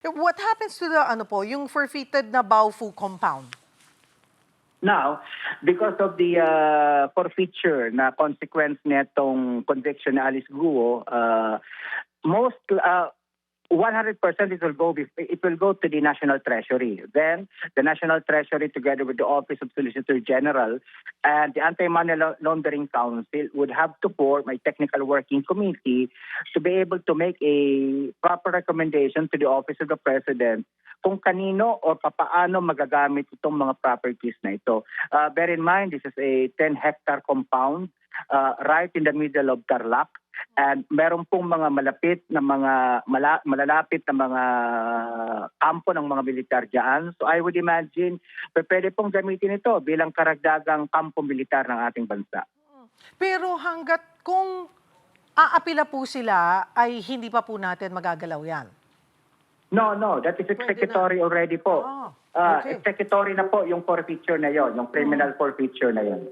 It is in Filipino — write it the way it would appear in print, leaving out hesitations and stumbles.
What happens to the yung forfeited na Baofu compound? Now, because of the forfeiture na consequence nitong conviction ni Alice Guo, most 100% it will go to the National Treasury. Then the National Treasury, together with the Office of Solicitor General and the Anti-Money Laundering Council, would have to form a technical working committee to be able to make a proper recommendation to the Office of the President kung kanino o papaano magagamit itong mga properties na ito. Bear in mind, this is a 10-hectare compound right in the middle of Tarlac. And meron pong mga malalapit na mga kampo ng mga militar dyan. So I would imagine, pwede pong gamitin ito bilang karagdagang kampo militar ng ating bansa. Pero hanggat kung aapila po sila, ay hindi pa po natin magagalaw yan. No, that is executory already po. Okay. Executory na po yung forfeiture na yon, yung criminal forfeiture na yon.